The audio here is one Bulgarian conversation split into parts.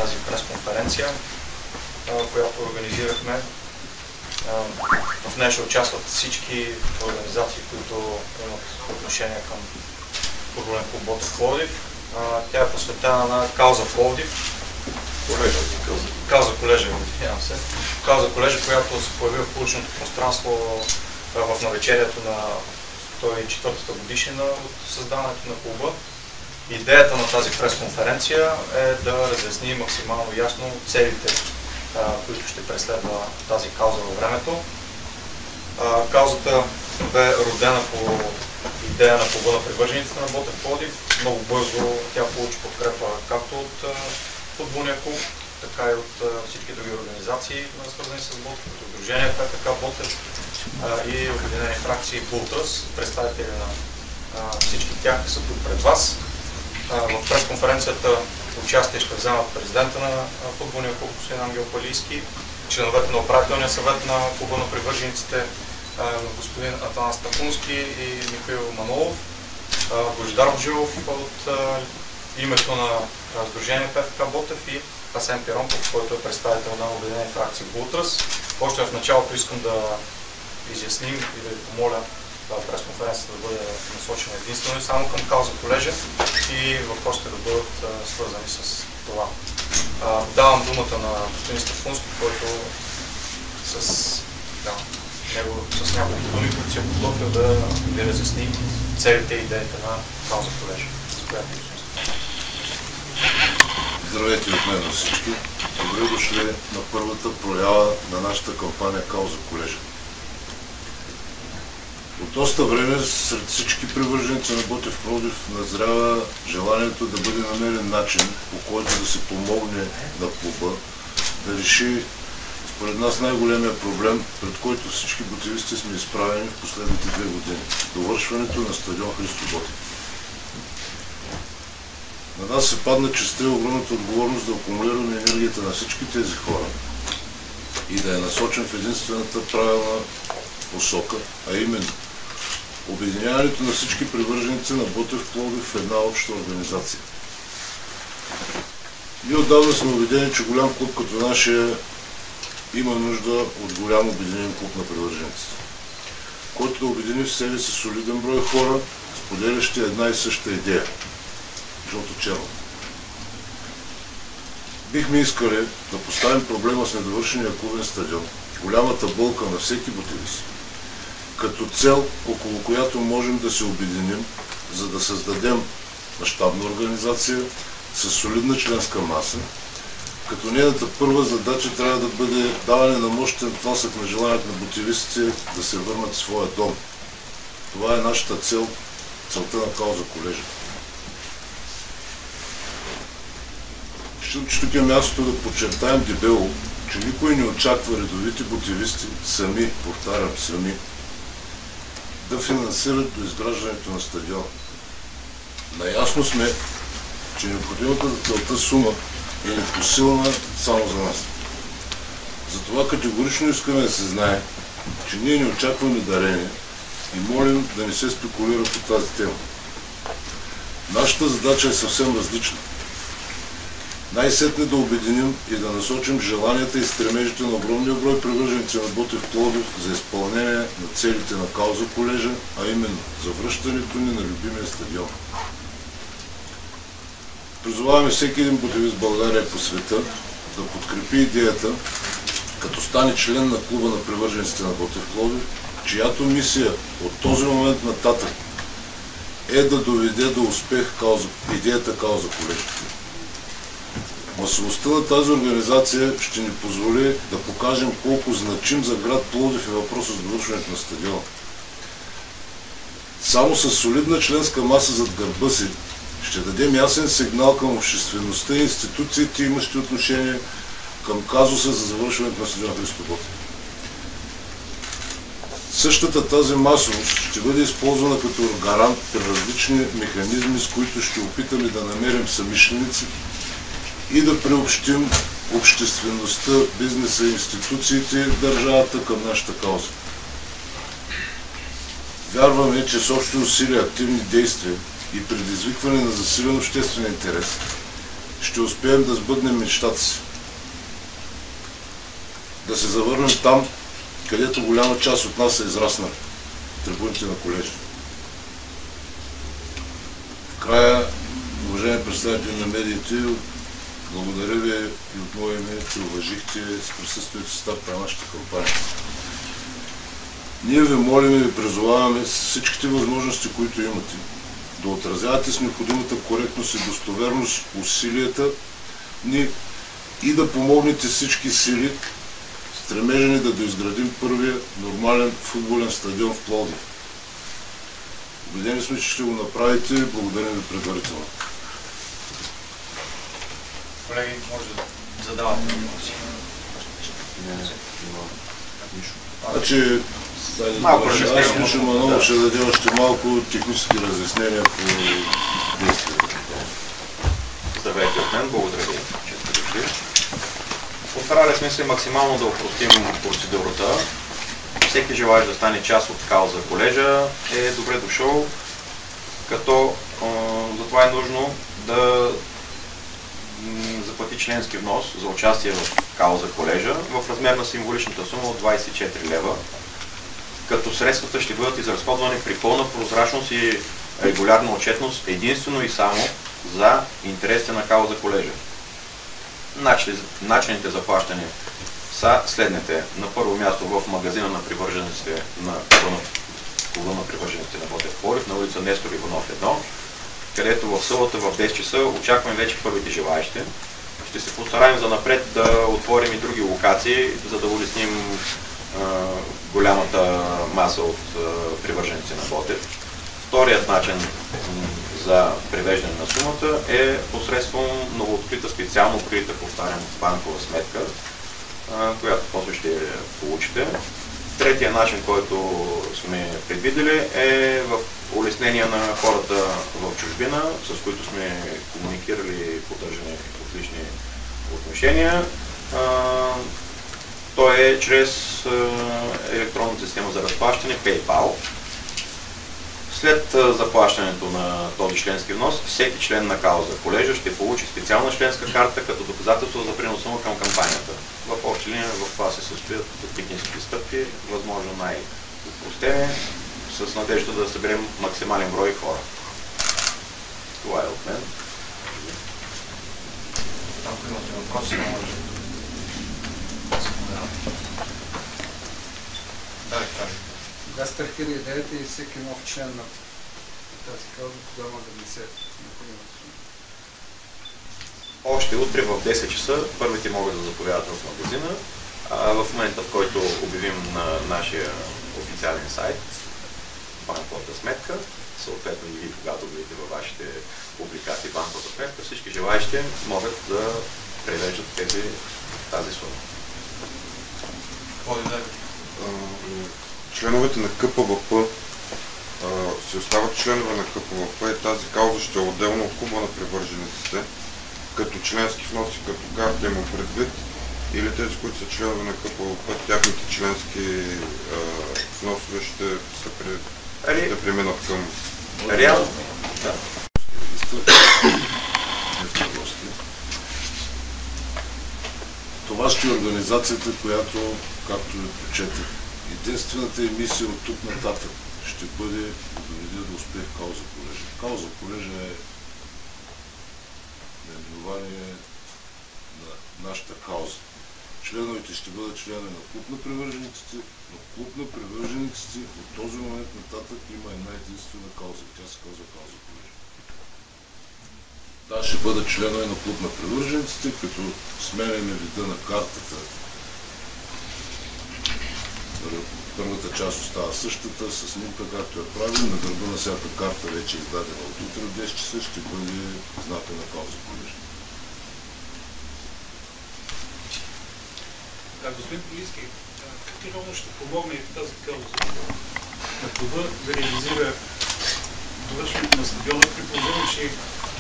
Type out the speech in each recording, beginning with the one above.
тази пресконференция, която организирахме. В нея ще участват всички организации, които имат отношение към футболен клуб Ботев Пловдив. Тя е посветена на Кауза Пловдив. Кауза Колежа, извинявам се. Кауза Колежа, която се появи в публичното пространство в навечерието на 104-та годишнина от създаването на клуба. Идеята на тази пресконференция е да разясни максимално ясно целите, които ще преследва тази кауза във времето. Каузата бе родена по идея на клуба на привържениците на Ботев Пловдив. Много бързо тя получи подкрепа както от футболния клуб, така и от всички други организации, свързани с Ботев, като Сдружение ПФК Ботев и Обединени фракции Бултрас. Представители на всички тях са тук пред вас. В пресконференцията участие ще вземат президента на футболния клуб господин Ангел Палийски, членовете на управителния съвет на клуба на привържениците господин Атанас Тапунски и Михаил Манолов, Божидар Бжилов от името на Сдружение ПФК Ботев и Асен Пиронков, който е представител на Обединени фракции Бултрас. Още в началото искам да изясним и да ви помоля пресконференцията да бъде насочена единствено и само към Кауза Колежа и въпросите да бъдат свързани с това. Давам думата на господин Стафунски, който с няколко думи, които си е подготвил да ви разясни целите и идеите на Кауза Колежа. Здравейте от мен на всички. Добре дошли на първата проява на нашата кампания Кауза Колежа. От доста време сред всички привърженици на Ботев Пловдив назрява желанието да бъде намерен начин, по който да се помогне на клуба да реши според нас най-големия проблем, пред който всички ботевисти сме изправени в последните 2 години – довършването на стадион Христо Ботев. На нас се падна честта и огромната отговорност да акумулираме енергията на всички тези хора и да я насочим в единствената правилна посока, а именно обединяването на всички привърженици на Ботев Пловдив в една обща организация. Ние отдавна сме убедени, че голям клуб като нашия има нужда от голям обединен клуб на привържениците, който да обедини в себе си солиден брой хора, споделящи една и съща идея – жълто-черно. Бихме искали да поставим проблема с недовършения клубен стадион, голямата болка на всеки ботевист, като цел, около която можем да се обединим, за да създадем мащабна организация с солидна членска маса, като нейната първа задача трябва да бъде даване на мощен тласък на желанието на ботевистите да се върнат в своя дом. Това е нашата цел, целта на Кауза Колежа. Считам, че тук е мястото да подчертаем дебело, че никой не очаква редовите ботевисти сами, повтарям сами, да финансират до изграждането на стадиона. Наясно сме, че необходимата за целта сума е непосилна само за нас. Затова категорично искаме да се знае, че ние не очакваме дарение и молим да не се спекулира по тази тема. Нашата задача е съвсем различна. Най-сетне да обединим и да насочим желанията и стремежите на огромния брой привърженици на Ботев Пловдив за изпълнение на целите на Кауза Колежа, а именно за връщането ни на любимия стадион. Призоваваме всеки един ботевист в България по света да подкрепи идеята, като стане член на клуба на привържениците на Ботев Пловдив, чиято мисия от този момент нататък е да доведе до успех идеята Кауза Колежа. Масовостта на тази организация ще ни позволи да покажем колко значим за град Пловдив е въпросът с довършването на стадиона. Само с солидна членска маса зад гърба си ще дадем ясен сигнал към обществеността и институциите, имащи отношение към казуса за завършването на стадиона Христо Ботев. Същата тази масовост ще бъде използвана като гарант при различни механизми, с които ще опитаме да намерим съмишленици и да приобщим обществеността, бизнеса, институциите и държавата към нашата кауза. Вярваме, че с общи усилия, активни действия и предизвикване на засилен обществен интерес ще успеем да сбъднем мечтата си. Да се завърнем там, където голяма част от нас е израснали. Трибуните на колежа. В края, уважаеми представители на медиите, благодаря ви и от мое име, че уважихте с присъствието си старт на нашата кампания. Ние ви молим и ви призоваваме с всичките възможности, които имате, да отразявате с необходимата коректност и достоверност усилията ни и да помогнете всички сили, стремежа ни да доизградим първия нормален футболен стадион в Пловдив. Убедени сме, че ще го направите. Благодарим ви предварително. Колеги, може да задавате въпроси. Значи, аз слушам, а много ще даде още малко технически разяснения по действието. Здравейте от мен, благодаря ви, че сте дошли. Постарали сме се максимално да опростим процедурата. Всеки желаещ да стане част от кауза колежа е добре дошъл, като затова е нужно да заплати членски внос за участие в кауза колежа в размер на символичната сума от 24 лева, като средствата ще бъдат изразходвани при пълна прозрачност и регулярна отчетност единствено и само за интересите на кауза колежа. Начините за плащане са следните. На първо място в магазина на привържениците на клуба на привържениците на Ботев Пловдив на улица Нестор Иванов 1, където в събота в 10 часа очакваме вече първите желаещи. Ще се постараем за напред да отворим и други локации, за да улесним голямата маса от привърженици на Ботев. Вторият начин за превеждане на сумата е посредством новооткрита, специално открита, повтарям, банкова сметка, която после ще получите. Третия начин, който сме предвидели, е в улеснение на хората в чужбина, с които сме комуникирали и поддържани отлични отношения. То е чрез електронната система за разплащане PayPal. След заплащането на този членски внос, всеки член на кауза колежа ще получи специална членска карта като доказателство за приноса му към кампанията. В общи линия в това се състоят технически стъпки, възможно най-опростени, с надежда да съберем максимален брой хора. Това е от мен. Ако имате въпроси, може да кажете. Кога стартира идеята и всеки нов член на тази кауза, кога може да внесе необходимата сума? Още утре в 10 часа първите могат да заповядат в магазина. В момента, в който обявим на нашия официален сайт банковата сметка, съответно и вие, когато видите във вашите публикации банковата сметка, всички желаещи могат да превеждат тази сума. Членовете на КПВП се остават членове на КПВП и тази кауза ще е отделно от клуба на привържениците, като членски внос и като карта има предвид, или тези, които са членове на КПВП, тяхните членски вносове ще преминат към... Реално? Да. Това ще е организацията, която, както ви прочетах, единствената емисия от тук нататък ще бъде да доведе до успех кауза колежа. Кауза колежа е наименование на нашата кауза. Членовете ще бъдат членове на клуб на привържениците, но клуб на привържениците от този момент нататък има една единствена кауза. Тя се казва кауза колежа. Да, ще бъдат членове на клуб на привържениците, като сменяме вида на картата. Първата част остава същата, с снимка, както е правилно. На гърба на всяка карта вече е издадена от утре в 10 часа, ще бъде знака на кауза колежа. Господин Полиски, как ровно ще помогне тази кауза на клуба да реализира довършването на стадиона, при положение, че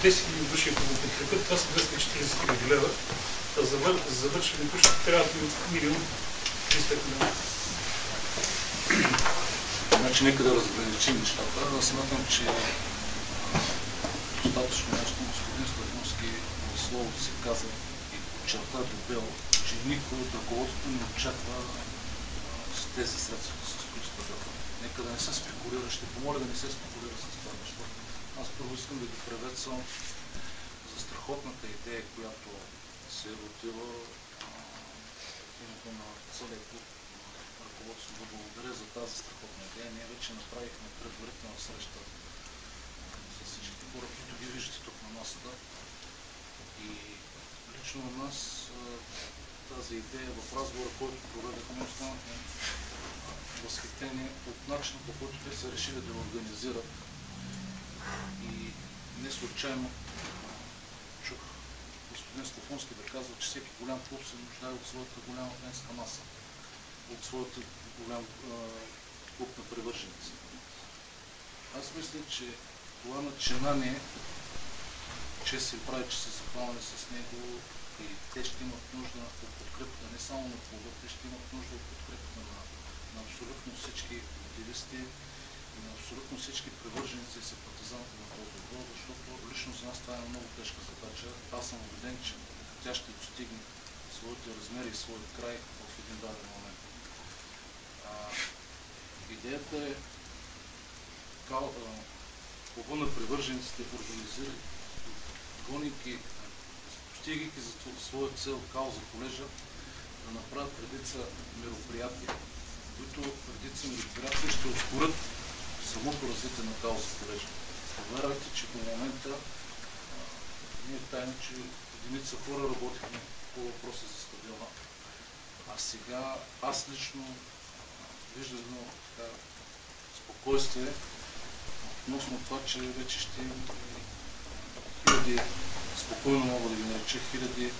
10 000 души, ако го подкрепят, това са 240 000 лева, а за завършването ще трябва 1 300 000. Значи нека да разграничим нещата. Аз смятам, че достатъчно ясно господин Стахновски слово се каза и подчерта дебело, че никой от ръководството не очаква с тези средства да се строи стадион. Нека да не се спекулира, ще помоля да не се спекулира с това нещо. Аз първо искам да ги приветствам за страхотната идея, която се е родила в името на целия клуб ръководство. Да благодаря за тази страхотна идея. Ние вече направихме предварителна среща с всички хора, които ги виждате тук на масата. И лично на нас тази идея в разговора, който проведахме, останахме възхитени от начина, по който те са решили да организират. И не случайно чух господин Скофунски да казва, че всеки голям клуб се нуждае от своята голяма фенска маса, от своята голям клуб на привърженици. Аз мисля, че това начинание, че се прави, че се захванали с него и те ще имат нужда от подкрепата не само на клуба, те ще имат нужда от подкрепата на абсолютно всички активисти и на абсолютно всички привърженици и симпатизанти на този отбор, защото лично за нас това е много тежка задача. Аз съм убеден, че тя ще достигне своите размери и своят край в един даден момент. Идеята е клуба на привържениците организира, гоники, постигайки за своя цел кауза колежа, да направят редица мероприятия, които редица мероприятия ще ускорят самото развитие на кауза колежа. Повярвайте, че до момента ние тайна, че единица хора работихме по въпроса за стадиона. А сега аз лично виждам едно спокойствие относно това, че вече ще имаме хиляди, спокойно мога да ги нареча, хиляди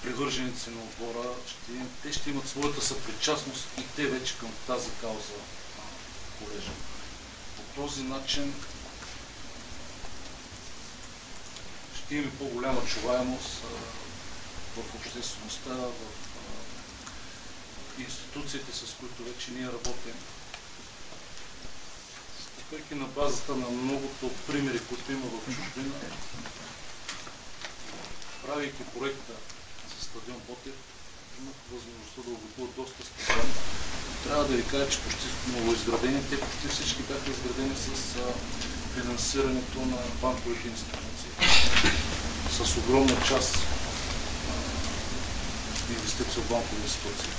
привърженици на отбора. Те ще имат своята съпричастност и те вече към тази кауза колежа. По този начин ще имаме по-голяма чуваемост в обществеността, в институциите, с които вече ние работим. Стъпвайки на базата на многото примери, които има в чужбина, правейки проекта за стадион Ботев, имах възможността да обикуват доста стадиони. Трябва да ви кажа, че почти новоизградени, те почти всички бяха изградени с финансирането на банковите институции. С огромна част инвестиция в банкови институции.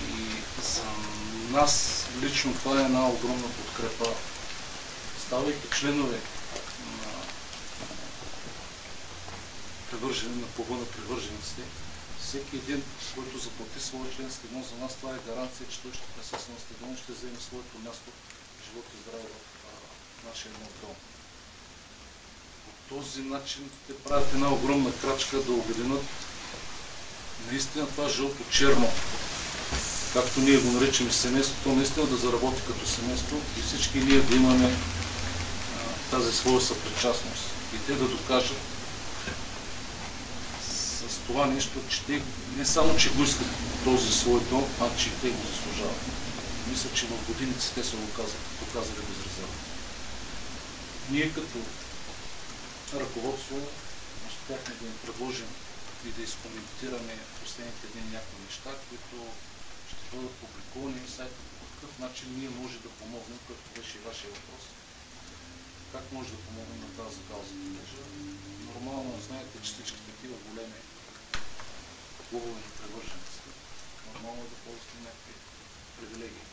И за нас лично това е една огромна подкрепа. Ставайки членове на клуба на привържениците, всеки един, който заплати своя членски внос, за нас това е гаранция, че той ще присъства на стадион, ще вземе своето място, живот и здраве в нашия нов дом. По този начин те правят една огромна крачка да обединят наистина това жълто-черно, както ние го наричаме семейството, наистина да заработи като семейство и всички ние да имаме тази своя съпричастност и те да докажат с това нещо, че те не само, че го искат този свой дом, а че те го заслужават. Мисля, че в годиници те са го показали безрезервно. Ние като ръководство успяхме да им предложим и да изкоментираме последните дни някои неща, които ще бъдат публикувани в сайта, по какъв начин ние може да помогнем, като беше и вашия въпрос. Как може да помогнем на тази кауза колежа? Нормално, знаете, че всички такива големи клубове на привържениците, нормално е да ползвате някакви привилегии.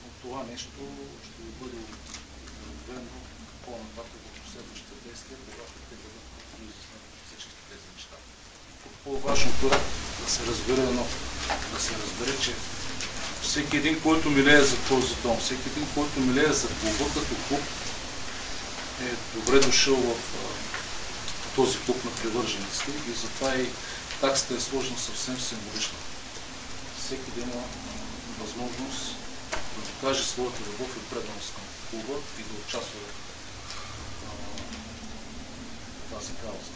Но това нещо ще ви бъде обявено по-нататък в последващите действия, когато те бъдат доизяснени всички тези неща. По-важното е да се разбере да се разбере, че всеки един, който милее за този дом, всеки един, който милее за клуба като клуб, е добре дошъл в този клуб на привържениците и затова и таксата е сложена съвсем символично. Всеки да има възможност да докаже своята любов и преданост към клуба и да участва в тази кауза.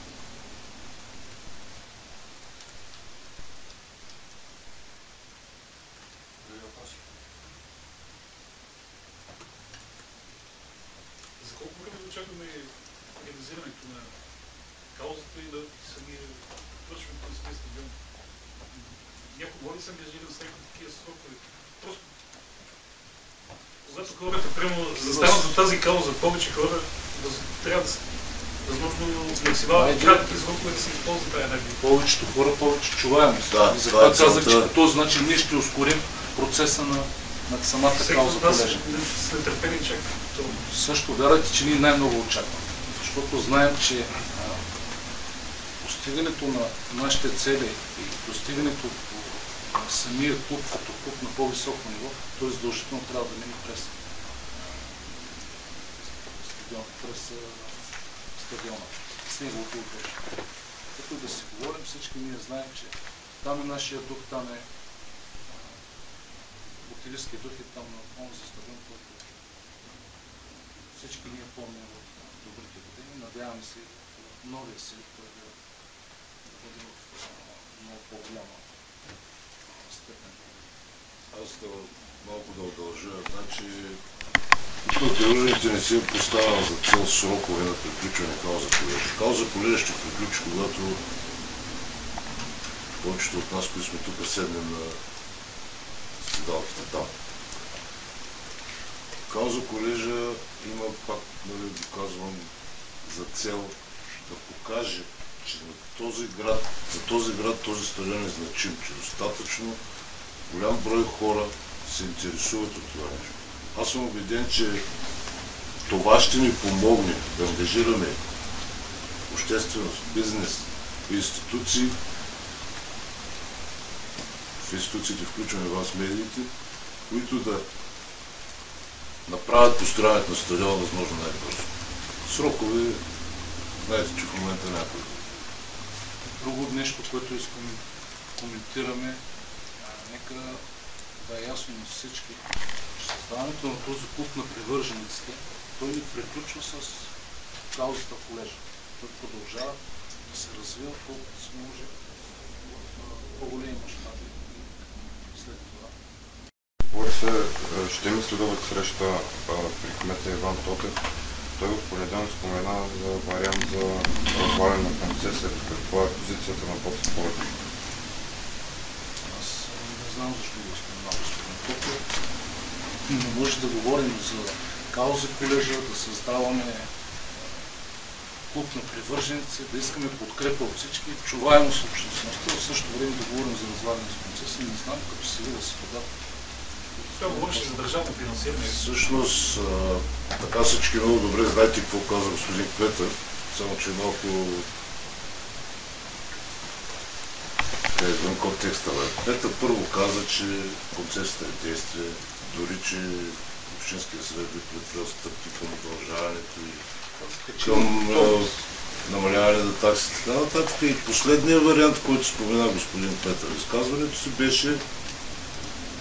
За колко време очакваме реализиране се ангажирам с някакви такива срокове. Просто, когато хората прямо застават за тази кауза, повече хора трябва да са възможно максимално кратки срокове да се използва тази енергия. Повечето хора, повече чуваемост. Да, за това това е казах, че целта. по този начин ние ще ускорим процеса на самата Всеки кауза от нас колежа. с нетърпение чака това. Също вярвайте, че ние най-много очакваме, защото знаем, че постигането на нашите цели и достигането на самия клуб като клуб на по-високо ниво, той задължително трябва да мине през стадиона, с неговото отвеждане. Като да си говорим, всички ние знаем, че там е нашия дух, там е ботилистския дух и там на онзи стадион, който всички ние помним от добрите години. Надяваме се в новия си да бъде в много по-голяма степен. Аз да малко да удължа. Значи, привържените не си е поставил за цел срокове на приключване кауза колежа. Кауза колежа ще приключи, когато повечето от нас, които сме тук, седнем на седалките там. Кауза колежа има, пак нали, доказвам, за цел да покаже, че на този град, за този град този стадион е значим, че достатъчно голям брой хора се интересуват от това нещо. Аз съм убеден, че това ще ни помогне да ангажираме общественост, бизнес, институции. В институциите включваме вас, медиите, които да направят построяването на стадиона възможно най-бързо. Срокове, знаете, че в момента някой. Друго нещо, което искам да коментираме, нека да е ясно на всички, че създаването на този клуб на привържениците, той не приключва с каузата колежа. Той продължава да се развива колкото се може в по-големи мащаби след това. Борисе, ще има следобед среща при кмета Иван Тотев. Той в понеделник спомена за вариант за разваляне на концесията. Каква е позицията на Ботев Пловдив? Аз не знам защо го спомена господин Тотев. Не може да говорим за кауза колежа, да създаваме клуб на привърженици, да искаме подкрепа от всички, чуваемост в обществеността, в същото време да говорим за разваляне с концесия. Не знам, като се видя си водата. Това говореше за държавно финансиране. Всъщност, така всички много добре знаете какво каза господин Петър, само че малко извън контекста. Петър първо каза, че концесията е действие, дори че Общинския съвет би предприел стъпки към удължаването и към намаляване на такси. Така нататък. И последният вариант, който спомена господин Петър, изказването си беше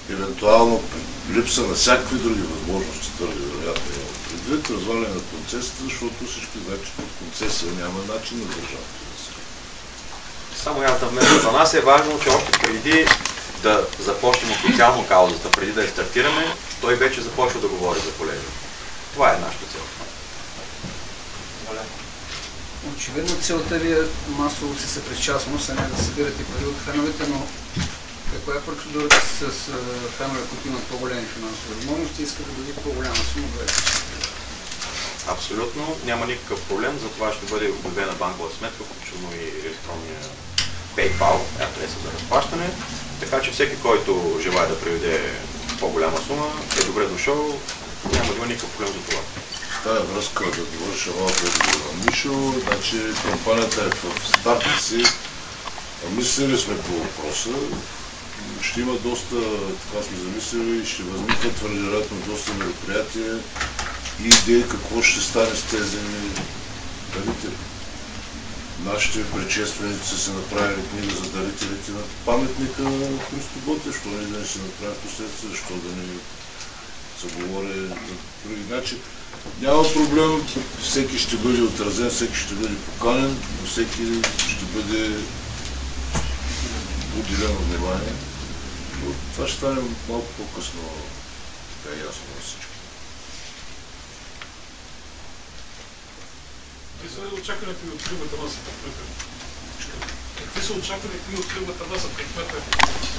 евентуално липса на всякакви други възможности, твърде вероятно има предвид, разваляне на концесията, защото всички знаят, че под концесия няма начин на държавата да се. Само аз да вместо за нас е важно, че още преди да започнем официално каузата, преди да я стартираме, той вече започва да говори за колежа. Това е нашата цел. Очевидно целта ви е масово си съпричастност, а не да събирате пари от феновете, но каква е процедурата с фенове, които имат по-големи финансови възможности и искат да дадат по-голяма сума? Абсолютно няма никакъв проблем, за това ще бъде обявена банкова сметка, включително и електронния PayPal, адреса за разплащане, така че всеки, който желая да приведе по-голяма сума, е добре дошъл, няма да има никакъв проблем за това. В тази връзка да довърша малко отговор на Мишо, значи кампанията е в старта си, мислили сме по въпроса, ще има доста, така сме замислили, ще възникнат твърде вероятно доста мероприятия и идеи какво ще стане с тези дарители. Нашите предшественици са се направили книга за дарителите на паметника на Христо Ботев, защо не да не се направи последствия, защо да не се говори за други начини. Няма проблем, всеки ще бъде отразен, всеки ще бъде поканен, всеки ще бъде уделено внимание. Но това ще стане малко по-късно, така е ясно на всички. Какви са очакването ви от другата маса? Какви са очаквания ви от кръглата маса?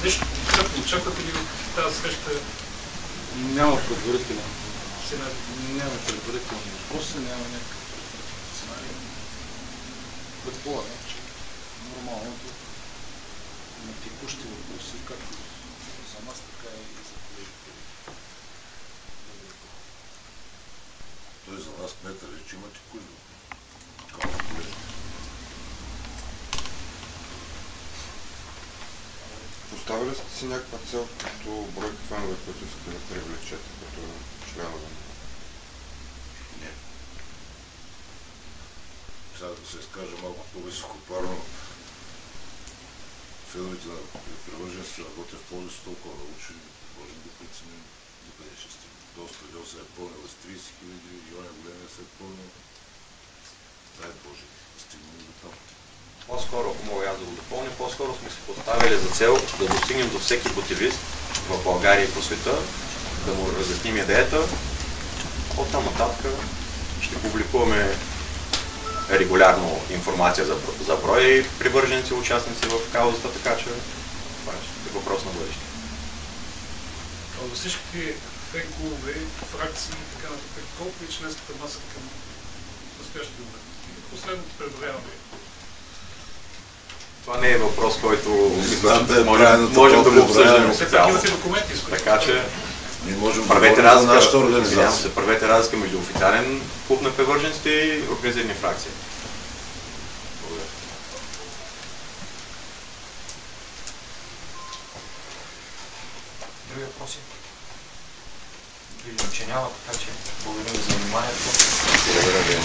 Нещо конкретно очаквате ли от тази среща? Няма предварителен. Сценарий? Няма предварителни въпроси, няма някакъв предварителен сценарий. Предполагам, че нормалното на текущи въпроси, както за нас, така и за колегите. Той за нас кмета вече има текущ въпрос. Поставили сте си някаква цел като бройка фенове, които искате да привлечете като членове? Не. Сега да се изкажа малко по-високопарно, феновете на привържениците на Ботев Пловдив са толкова научени, можем да преценим докъде ще стигне. Този стадион се е пълнил с 30 000, Йоня Големия се е пълнил. Дай Боже, стигнем до там. По-скоро, ако мога аз да го допълня, по-скоро сме си поставили за цел да достигнем до всеки ботевист в България и по света, да му разясним идеята. Оттам нататък ще публикуваме регулярно информация за броя и привърженици, участници в каузата, така че това е въпрос на бъдеще. А за всички фен-клубове, фракции и така нататък, колко е членската маса към настоящия момент? Последното преброяване. Това не е въпрос, който можем да го обсъждаме Все пак официално. имате документи, с които... Така че Ние можем да правете говорим за нашата разлика, организация. правете разлика между официален клуб на привържениците и организирани фракции. Благодаря. Други въпроси? Виждам, че няма, така че благодарим за вниманието. Благодаря ви.